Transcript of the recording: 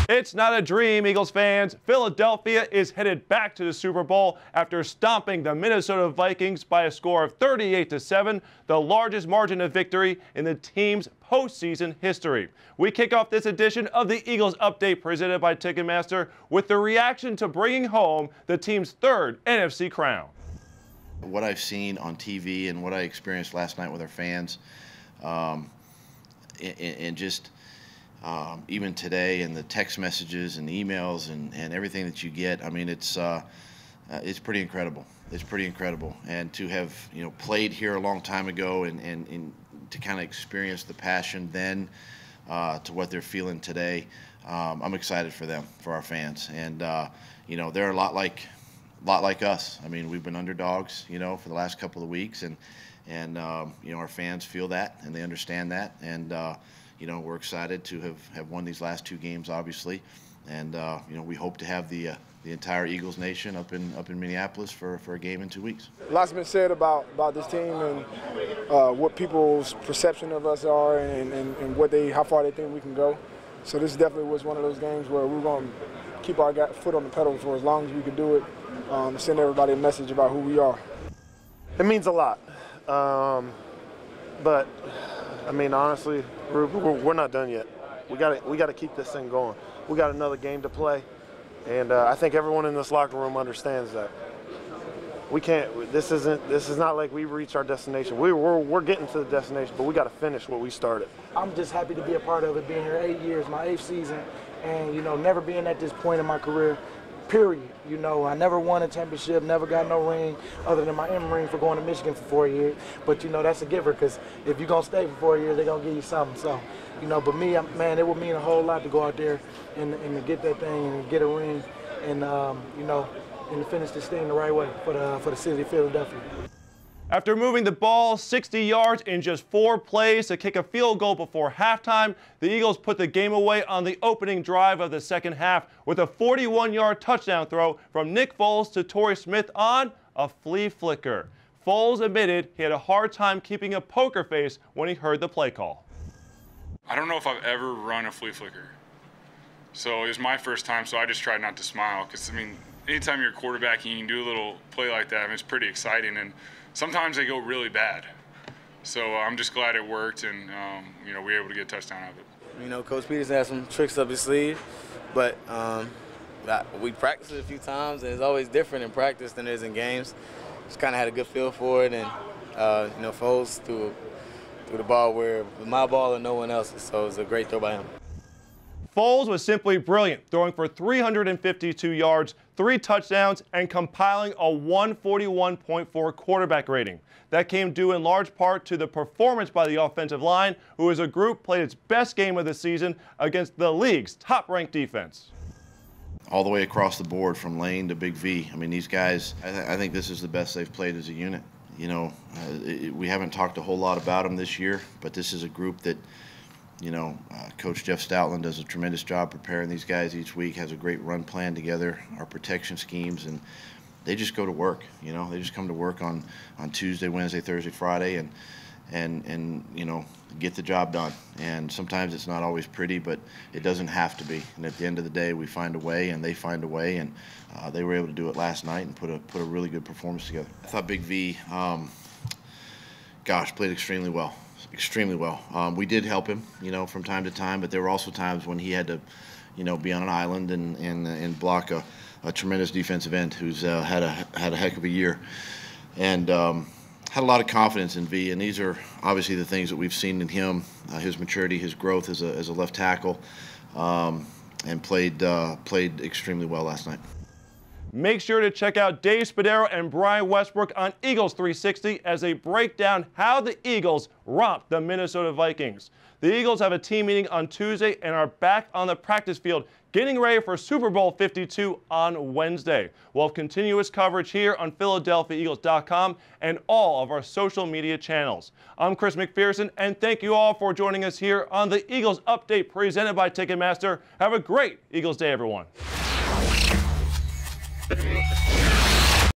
It's not a dream, Eagles fans. Philadelphia is headed back to the Super Bowl after stomping the Minnesota Vikings by a score of 38-7, the largest margin of victory in the team's postseason history. We kick off this edition of the Eagles Update presented by Ticketmaster with the reaction to bringing home the team's third NFC crown. What I've seen on TV and what I experienced last night with our fans, and just even today, and the text messages and emails and everything that you get, I mean, it's pretty incredible. It's pretty incredible. And to have, played here a long time ago and to kind of experience the passion then to what they're feeling today, I'm excited for them, for our fans. And, they're a lot like us. I mean, we've been underdogs, for the last couple of weeks, and our fans feel that and they understand that, and we're excited to have won these last two games, obviously, and we hope to have the entire Eagles Nation up in Minneapolis for a game in 2 weeks. Lots been said about this team and what people's perception of us are, and how far they think we can go. So this definitely was one of those games where we're going to keep our foot on the pedal for as long as we can do it. Send everybody a message about who we are. It means a lot, but I mean, honestly, we're not done yet. We got to keep this thing going. We got another game to play, and I think everyone in this locker room understands that. We can't. This is not like we've reached our destination. We're getting to the destination, but we got to finish what we started. I'm just happy to be a part of it. Being here 8 years, my 8th season, and never being at this point in my career. Period. I never won a championship, never got no ring other than my M ring for going to Michigan for 4 years. But that's a giver, because if you're gonna stay for 4 years, they're gonna give you something. So, but me, man, it would mean a whole lot to go out there and to get that thing and get a ring, and and to finish this thing the right way for the city of Philadelphia. After moving the ball 60 yards in just 4 plays to kick a field goal before halftime, the Eagles put the game away on the opening drive of the second half with a 41-yard touchdown throw from Nick Foles to Torrey Smith on a flea flicker. Foles admitted he had a hard time keeping a poker face when he heard the play call. I don't know if I've ever run a flea flicker. So it was my first time, so I just tried not to smile, because, I mean, anytime you're a quarterback and you can do a little play like that, I mean, it's pretty exciting. And sometimes they go really bad. So I'm just glad it worked, and we were able to get a touchdown out of it. Coach Peterson has some tricks up his sleeve, but we practiced it a few times, and it's always different in practice than it is in games. Just kind of had a good feel for it, and Foles threw the ball where my ball and no one else's, so it was a great throw by him. Foles was simply brilliant, throwing for 352 yards, 3 touchdowns, and compiling a 141.4 quarterback rating. That came due in large part to the performance by the offensive line, who as a group played its best game of the season against the league's top-ranked defense. All the way across the board, from Lane to Big V. I mean, these guys, I think this is the best they've played as a unit. We haven't talked a whole lot about them this year, but this is a group that, Coach Jeff Stoutland does a tremendous job preparing these guys each week, has a great run plan together, our protection schemes, and they just go to work. They just come to work on Tuesday, Wednesday, Thursday, Friday, and get the job done. And sometimes it's not always pretty, but it doesn't have to be. And at the end of the day, we find a way, and they find a way, and they were able to do it last night and put a really good performance together. I thought Big V, played extremely well. Extremely well. We did help him, from time to time, but there were also times when he had to, be on an island and block a tremendous defensive end who's had a heck of a year, and had a lot of confidence in V. And these are obviously the things that we've seen in him, his maturity, his growth as a left tackle, and played extremely well last night. Make sure to check out Dave Spadaro and Brian Westbrook on Eagles 360 as they break down how the Eagles romped the Minnesota Vikings. The Eagles have a team meeting on Tuesday and are back on the practice field getting ready for Super Bowl 52 on Wednesday. We'll have continuous coverage here on PhiladelphiaEagles.com and all of our social media channels. I'm Chris McPherson, and thank you all for joining us here on the Eagles Update presented by Ticketmaster. Have a great Eagles Day, everyone.